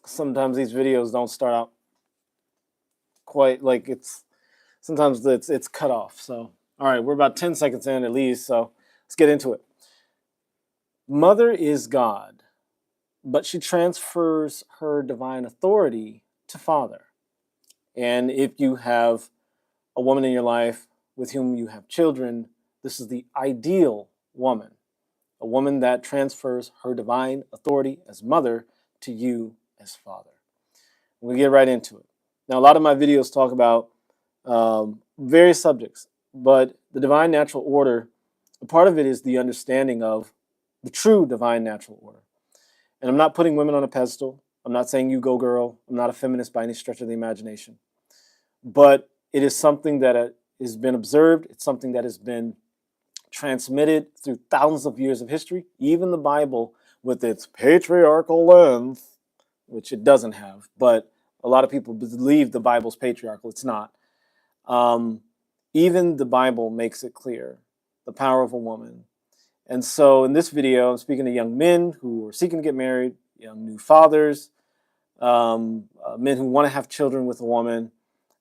sometimes these videos don't start out quite like sometimes it's cut off. So, all right, we're about 10 seconds in at least, so let's get into it. Mother is God, but she transfers her divine authority to Father. And if you have a woman in your life with whom you have children, this is the ideal woman, a woman that transfers her divine authority as mother to you as father. We'll get right into it. Now, a lot of my videos talk about various subjects, but the divine natural order, a part of it is the understanding of the true divine natural order. And I'm not putting women on a pedestal. I'm not saying you go girl. I'm not a feminist by any stretch of the imagination. But it is something that has been observed. It's something that has been transmitted through thousands of years of history. Even the Bible, with its patriarchal lens, which it doesn't have, but a lot of people believe the Bible's patriarchal. It's not. Even the Bible makes it clear, the power of a woman. And so in this video, I'm speaking to young men who are seeking to get married, young new fathers, men who want to have children with a woman,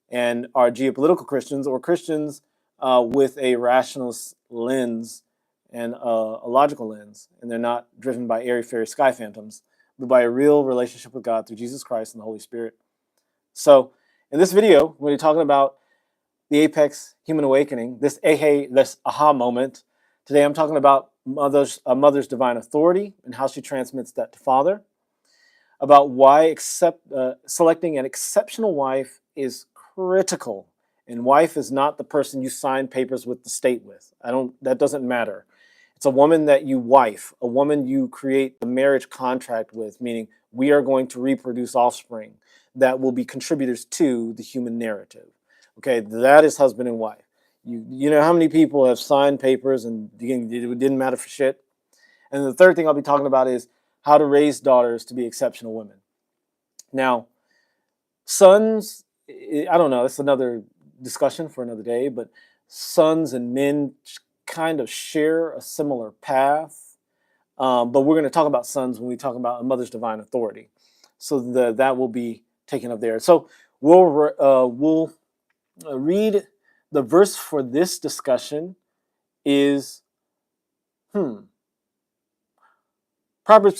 and are geopolitical Christians or Christians with a rationalist lens and a logical lens. And they're not driven by airy-fairy sky phantoms, but by a real relationship with God through Jesus Christ and the Holy Spirit. So in this video, we're talking about the apex human awakening, this aha moment. Today I'm talking about a mother's divine authority and how she transmits that to father, about why selecting an exceptional wife is critical. And wife is not the person you sign papers with the state with. That doesn't matter. It's a woman that you wife, a woman you create the marriage contract with, meaning we are going to reproduce offspring that will be contributors to the human narrative. Okay, that is husband and wife. You know how many people have signed papers and it didn't matter for shit? And the third thing I'll be talking about is how to raise daughters to be exceptional women. Now, sons, I don't know, it's another discussion for another day, but sons and men kind of share a similar path. But we're going to talk about sons when we talk about a mother's divine authority. So that will be taken up there. So we'll read the verse for this discussion is Proverbs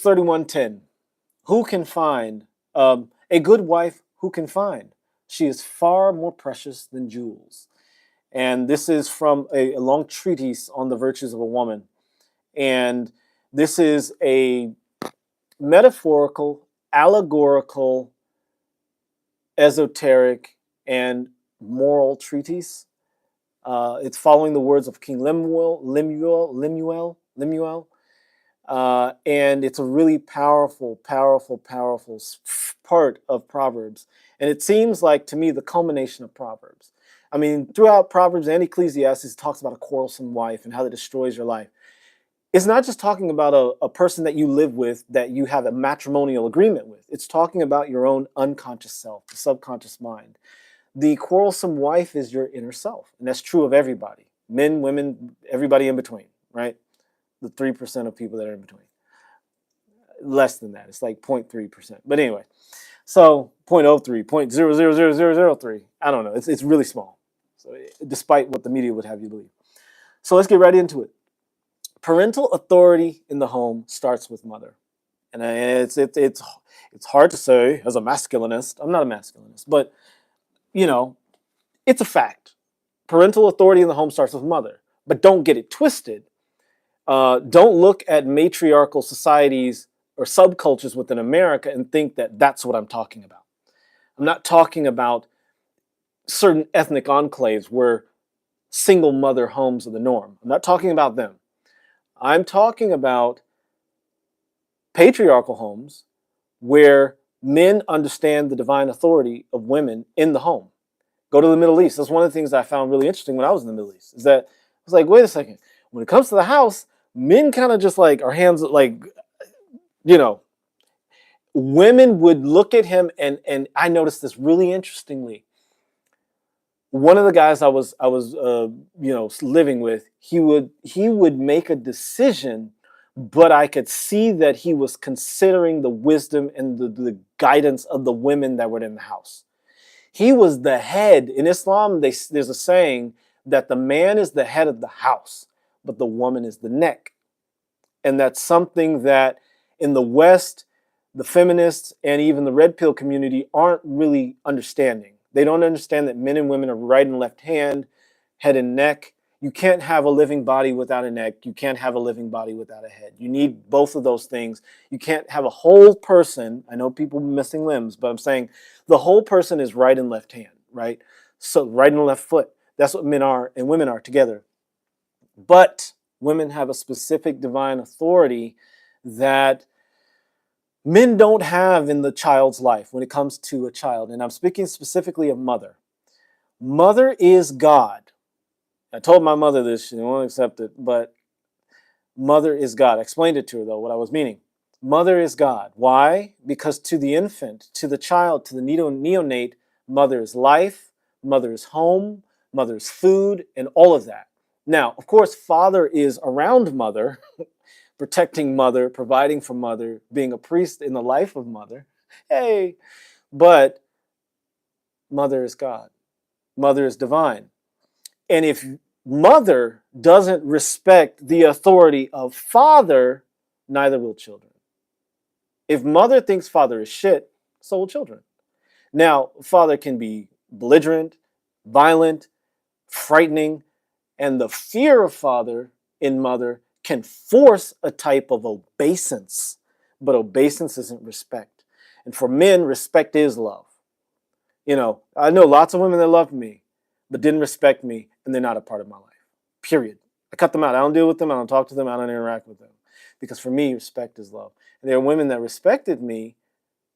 31:10. Who can find a good wife? Who can find? She is far more precious than jewels. And this is from a long treatise on the virtues of a woman. And this is a metaphorical, allegorical, esoteric, and moral treatise. It's following the words of King Lemuel, and it's a really powerful part of Proverbs. And it seems like, to me, the culmination of Proverbs. I mean, throughout Proverbs and Ecclesiastes, it talks about a quarrelsome wife and how that destroys your life. It's not just talking about a person that you live with, that you have a matrimonial agreement with. It's talking about your own unconscious self, the subconscious mind. The quarrelsome wife is your inner self, and that's true of everybody. Men, women, everybody in between, right? The 3% of people that are in between. Less than that. It's like 0.3%. But anyway, so 0.03, 0.000003. I don't know. It's really small. So despite what the media would have you believe. So let's get right into it. Parental authority in the home starts with mother. And it's hard to say as a masculinist. I'm not a masculinist, but it's a fact. Parental authority in the home starts with mother. But don't get it twisted. Don't look at matriarchal societies or subcultures within America and think that that's what I'm talking about. I'm not talking about certain ethnic enclaves where single mother homes are the norm. I'm not talking about them. I'm talking about patriarchal homes where men understand the divine authority of women in the home. Go to the Middle East. That's one of the things I found really interesting when I was in the Middle East, is that I was like, wait a second. When it comes to the house, men kind of just like, our hands like, women would look at him, and I noticed this really interestingly. One of the guys I was living with, he would make a decision but I could see that he was considering the wisdom and the guidance of the women that were in the house. He was the head. In Islam, there's a saying that the man is the head of the house, but the woman is the neck. And that's something that in the West, the feminists and even the red pill community aren't really understanding. They don't understand that men and women are right and left hand, head and neck. You can't have a living body without a neck. You can't have a living body without a head. You need both of those things. You can't have a whole person. I know people missing limbs, but I'm saying the whole person is right and left hand, right? So right and left foot. That's what men are and women are together. But women have a specific divine authority that men don't have in the child's life when it comes to a child. And I'm speaking specifically of mother. Mother is God. I told my mother this, she won't accept it, but mother is God. I explained it to her, though, what I was meaning. Mother is God. Why? Because to the infant, to the child, to the neonate, mother is life, mother is home, mother is food, and all of that. Now, of course, father is around mother, protecting mother, providing for mother, being a priest in the life of mother. Hey, but mother is God. Mother is divine. And if mother doesn't respect the authority of father, neither will children. If mother thinks father is shit, so will children. Now, father can be belligerent, violent, frightening, and the fear of father in mother can force a type of obeisance, but obeisance isn't respect. And for men, respect is love. You know, I know lots of women that loved me, but didn't respect me, and they're not a part of my life. Period. I cut them out. I don't deal with them. I don't talk to them. I don't interact with them. Because for me, respect is love. And there are women that respected me,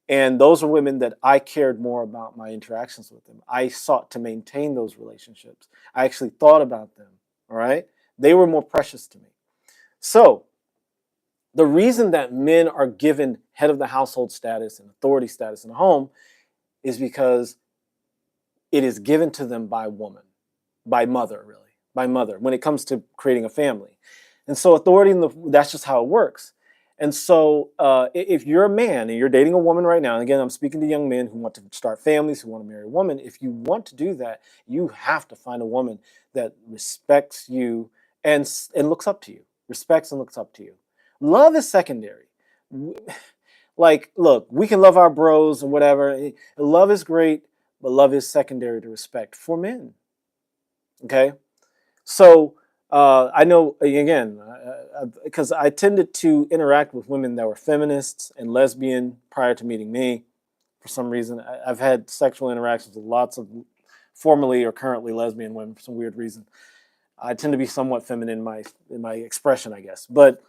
and those are women that I cared more about my interactions with them. I sought to maintain those relationships. I actually thought about them, all right? They were more precious to me. So the reason that men are given head of the household status and authority status in the home is because it is given to them by woman, by mother, really, by mother, when it comes to creating a family. And so authority, that's just how it works. And so if you're a man and you're dating a woman right now, and again, I'm speaking to young men who want to start families, who want to marry a woman, if you want to do that, you have to find a woman that respects you and looks up to you, respects and looks up to you. Love is secondary. Like, look, we can love our bros and whatever. Love is great, but love is secondary to respect for men. Okay? So I know, again, because I tended to interact with women that were feminists and lesbian prior to meeting me. For some reason, I've had sexual interactions with lots of formerly or currently lesbian women for some weird reason. I tend to be somewhat feminine in my expression, I guess. But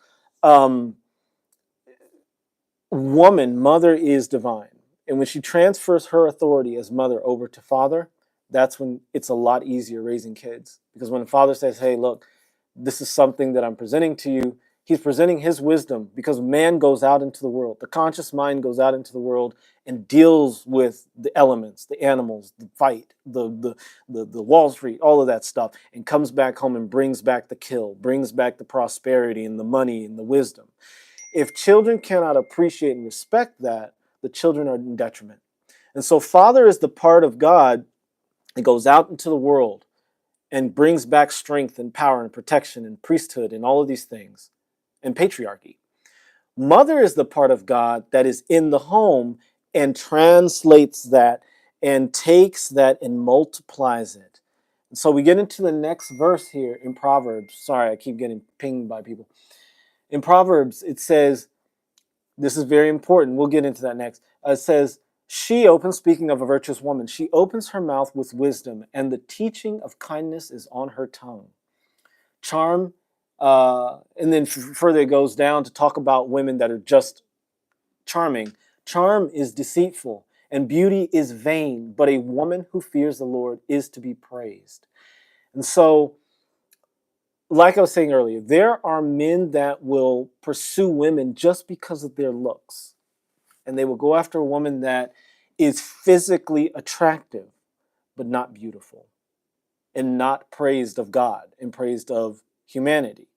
mother is divine. And when she transfers her authority as mother over to father, that's when it's a lot easier raising kids. Because when a father says, hey, look, this is something that I'm presenting to you, he's presenting his wisdom, because man goes out into the world. The conscious mind goes out into the world and deals with the elements, the animals, the fight, the Wall Street, all of that stuff, and comes back home and brings back the kill, brings back the prosperity and the money and the wisdom. If children cannot appreciate and respect that, the children are in detriment. And so father is the part of God that goes out into the world and brings back strength and power and protection and priesthood and all of these things, and patriarchy. Mother is the part of God that is in the home and translates that and takes that and multiplies it. And so we get into the next verse here in Proverbs. Sorry, I keep getting pinged by people. In Proverbs, it says, this is very important. We'll get into that next. It says, she opens, speaking of a virtuous woman, she opens her mouth with wisdom, and the teaching of kindness is on her tongue. Charm, and then further it goes down to talk about women that are just charming. Charm is deceitful, and beauty is vain, but a woman who fears the Lord is to be praised. And so, like I was saying earlier, there are men that will pursue women just because of their looks. And they will go after a woman that is physically attractive, but not beautiful, and not praised of God and praised of humanity.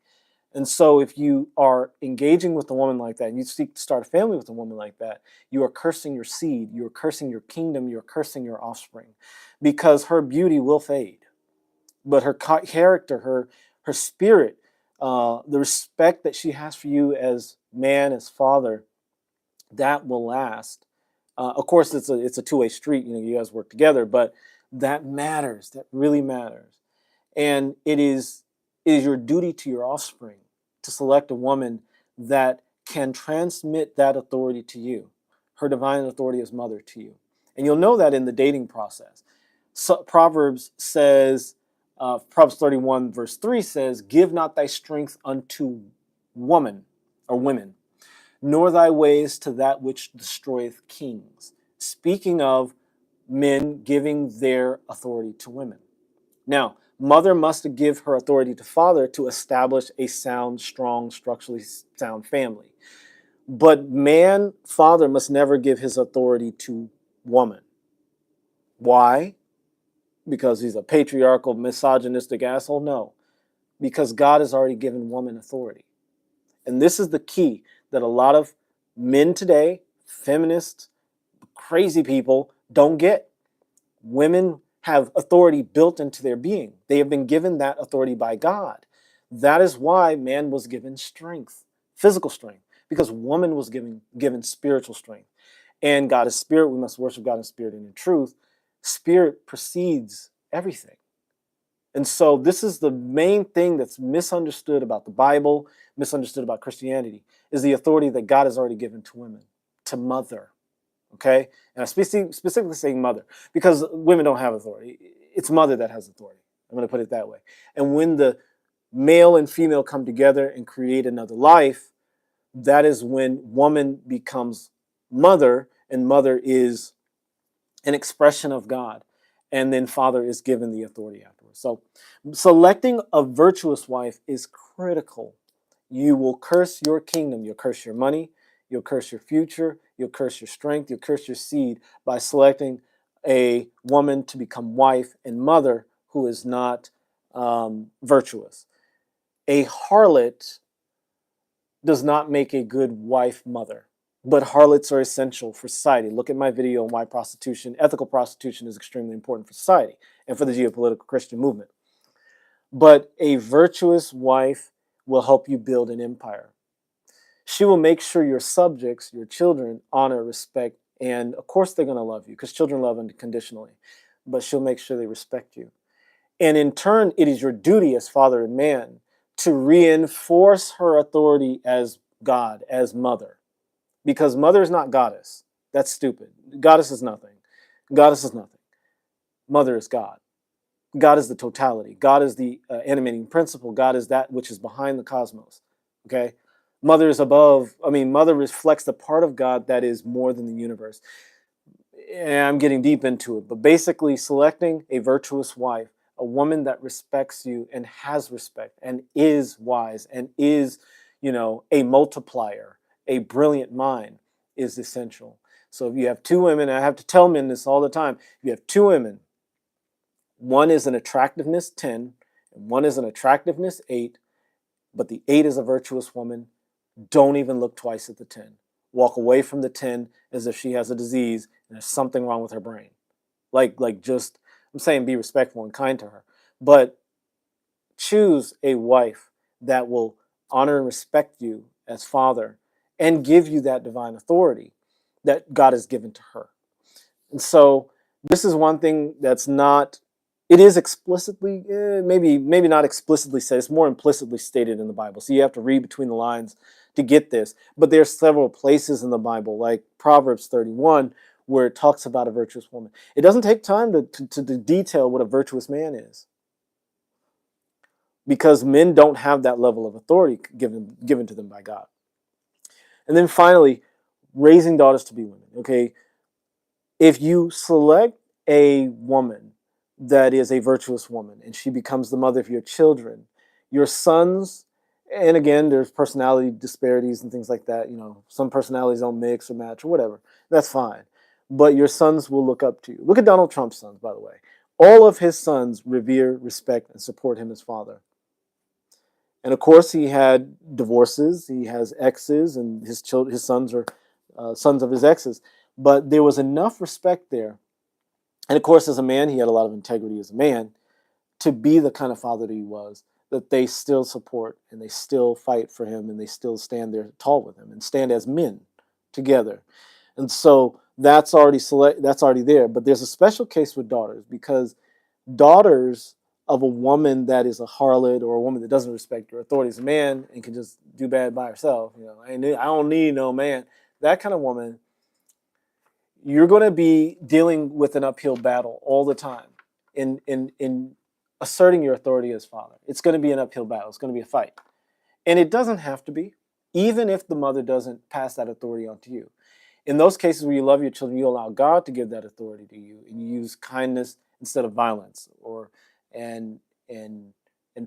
And so if you are engaging with a woman like that, and you seek to start a family with a woman like that, you are cursing your seed, you are cursing your kingdom, you are cursing your offspring, because her beauty will fade. But her character, her spirit, the respect that she has for you as man, as father, that will last. Of course, it's a two-way street. You guys work together, but that matters. That really matters. And it is your duty to your offspring to select a woman that can transmit that authority to you, her divine authority as mother to you. And you'll know that in the dating process. So Proverbs 31 verse 3 says, "Give not thy strength unto woman or women, nor thy ways to that which destroyeth kings." Speaking of men giving their authority to women. Now, mother must give her authority to father to establish a sound, strong, structurally sound family. But man, father, must never give his authority to woman. Why? Because he's a patriarchal, misogynistic asshole? No. Because God has already given woman authority. And this is the key that a lot of men today, feminists, crazy people, don't get. Women have authority built into their being. They have been given that authority by God. That is why man was given strength, physical strength, because woman was given spiritual strength. And God is spirit. We must worship God in spirit and in truth. Spirit precedes everything. And so this is the main thing that's misunderstood about the Bible, misunderstood about Christianity, is the authority that God has already given to women, to mother. Okay? And I specifically saying mother, because women don't have authority. It's mother that has authority. I'm going to put it that way. And when the male and female come together and create another life, that is when woman becomes mother, and mother is an expression of God. And then father is given the authority afterwards. So selecting a virtuous wife is critical. You will curse your kingdom. You'll curse your money. You'll curse your future. You'll curse your strength. You'll curse your seed by selecting a woman to become wife and mother who is not virtuous. A harlot does not make a good wife mother. But harlots are essential for society. Look at my video on why ethical prostitution is extremely important for society and for the geopolitical Christian movement. But a virtuous wife will help you build an empire. She will make sure your subjects, your children, honor, respect, and of course they're going to love you because children love unconditionally. But she'll make sure they respect you. And in turn, it is your duty as father and man to reinforce her authority as God, as mother. Because mother is not goddess. That's stupid. Goddess is nothing. Goddess is nothing. Mother is God. God is the totality. God is the animating principle. God is that which is behind the cosmos. Okay? Mother is above. Mother reflects the part of God that is more than the universe. And I'm getting deep into it. But basically, selecting a virtuous wife, a woman that respects you and has respect and is wise and is, a multiplier, a brilliant mind, is essential. So if you have two women, and I have to tell men this all the time, if you have two women, one is an attractiveness 10, and one is an attractiveness 8, but the 8 is a virtuous woman, don't even look twice at the 10. Walk away from the 10 as if she has a disease and there's something wrong with her brain. I'm saying be respectful and kind to her, but choose a wife that will honor and respect you as father and give you that divine authority that God has given to her. And so this is one thing that's not, it is explicitly, maybe not explicitly said, it's more implicitly stated in the Bible. So you have to read between the lines to get this. But there's several places in the Bible, like Proverbs 31, where it talks about a virtuous woman. It doesn't take time to detail what a virtuous man is, because men don't have that level of authority given to them by God. And then finally, raising daughters to be women. Okay, if you select a woman that is a virtuous woman and she becomes the mother of your children, your sons, and again, there's personality disparities and things like that. Some personalities don't mix or match or whatever. That's fine. But your sons will look up to you. Look at Donald Trump's sons, by the way. All of his sons revere, respect, and support him as father. And of course, he had divorces. He has exes, and his children, his sons are sons of his exes. But there was enough respect there. And of course, as a man, he had a lot of integrity as a man to be the kind of father that he was, that they still support and they still fight for him and they still stand there tall with him and stand as men together. And so that's already there. But there's a special case with daughters, because daughters of a woman that is a harlot, or a woman that doesn't respect her authority as a man and can just do bad by herself, I don't need no man. That kind of woman, you're going to be dealing with an uphill battle all the time in asserting your authority as father. It's going to be an uphill battle. It's going to be a fight. And it doesn't have to be, even if the mother doesn't pass that authority on to you. In those cases where you love your children, you allow God to give that authority to you, and you use kindness instead of violence, and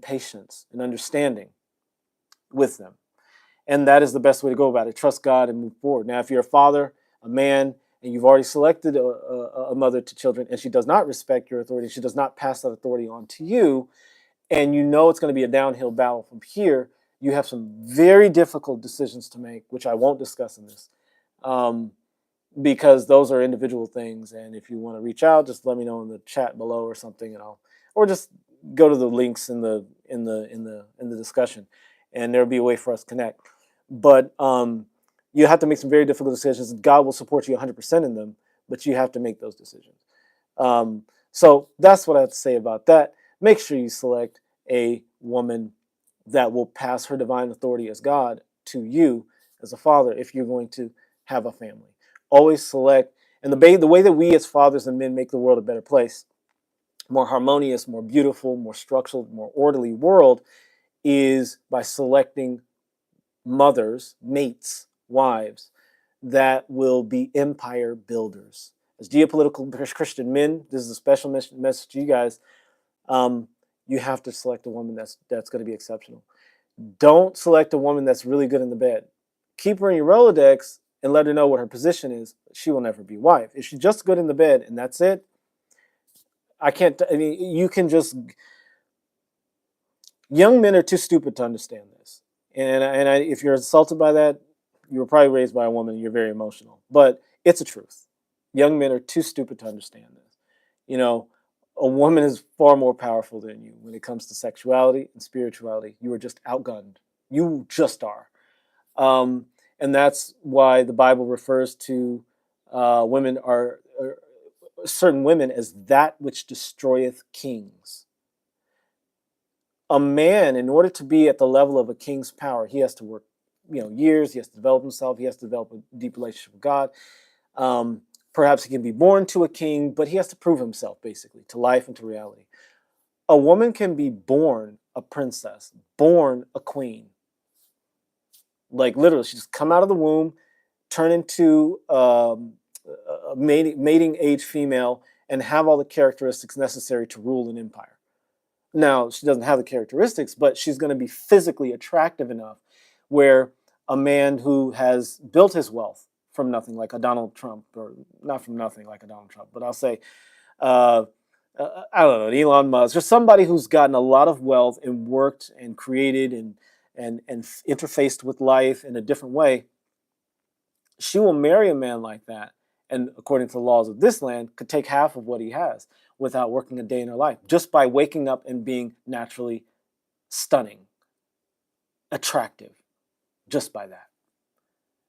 patience and understanding with them. And that is the best way to go about it. Trust God and move forward. Now, if you're a father, a man, and you've already selected a mother to children, and she does not respect your authority, she does not pass that authority on to you, and you know it's going to be a downhill battle from here, you have some very difficult decisions to make, which I won't discuss in this, because those are individual things. And if you want to reach out, just let me know in the chat below or something, or just go to the links in the discussion, and there'll be a way for us to connect. But you have to make some very difficult decisions. God will support you 100% in them, but you have to make those decisions. So that's what I have to say about that. Make sure you select a woman that will pass her divine authority as God to you as a father if you're going to have a family. Always select, and the way that we as fathers and men make the world a better place, more harmonious, more beautiful, more structured, more orderly world, is by selecting mothers, mates, wives that will be empire builders. As geopolitical Christian men, this is a special message to you guys. You have to select a woman that's going to be exceptional. Don't select a woman that's really good in the bed. Keep her in your Rolodex and let her know what her position is. She will never be a wife. If she's just good in the bed and that's it, you can just... Young men are too stupid to understand this. If you're insulted by that, you were probably raised by a woman and you're very emotional. But it's a truth. Young men are too stupid to understand this. A woman is far more powerful than you when it comes to sexuality and spirituality. You are just outgunned. You just are. And that's why the Bible refers to certain women as that which destroyeth kings. A man, in order to be at the level of a king's power, he has to work, years. He has to develop himself. He has to develop a deep relationship with God. Perhaps he can be born to a king, but he has to prove himself, basically, to life and to reality. A woman can be born a princess, born a queen. Like literally, she just come out of the womb, turn into a mating age female, and have all the characteristics necessary to rule an empire. Now, she doesn't have the characteristics, but she's going to be physically attractive enough where a man who has built his wealth from nothing, like a Donald Trump, or not from nothing like a Donald Trump, but I'll say, I don't know, Elon Musk, or somebody who's gotten a lot of wealth and worked and created and interfaced with life in a different way, she will marry a man like that, and according to the laws of this land, could take half of what he has without working a day in her life, just by waking up and being naturally stunning, attractive, just by that.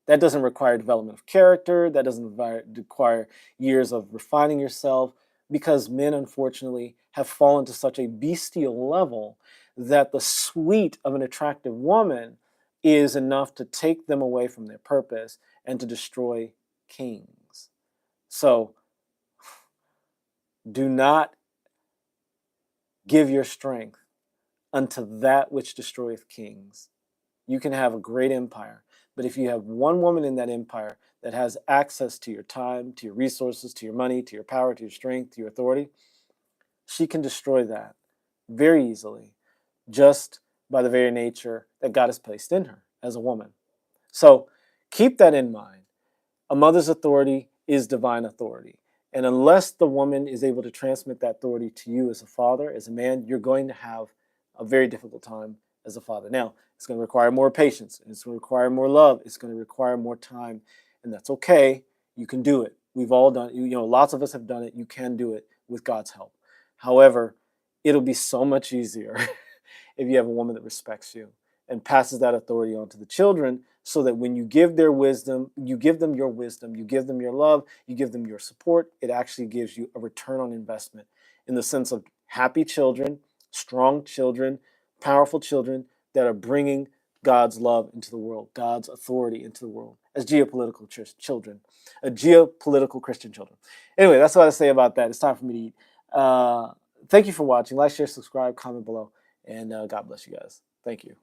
That doesn't require development of character. That doesn't require years of refining yourself, because men, unfortunately, have fallen to such a bestial level that the sweet of an attractive woman is enough to take them away from their purpose and to destroy kings. So, do not give your strength unto that which destroyeth kings. You can have a great empire, but if you have one woman in that empire that has access to your time, to your resources, to your money, to your power, to your strength, to your authority, she can destroy that very easily, just by the very nature that God has placed in her as a woman. So keep that in mind. A mother's authority is divine authority. And unless the woman is able to transmit that authority to you as a father, as a man, you're going to have a very difficult time as a father. Now, it's going to require more patience, and it's going to require more love. It's going to require more time, and that's okay. You can do it. We've all done it. You know, lots of us have done it. You can do it with God's help. However, it'll be so much easier if you have a woman that respects you and passes that authority on to the children, so that when you give their wisdom, you give them your wisdom, you give them your love, you give them your support, it actually gives you a return on investment in the sense of happy children, strong children, powerful children that are bringing God's love into the world, God's authority into the world as geopolitical children, geopolitical Christian children. Anyway, that's what I say about that. It's time for me to eat. Thank you for watching. Like, share, subscribe, comment below, and God bless you guys. Thank you.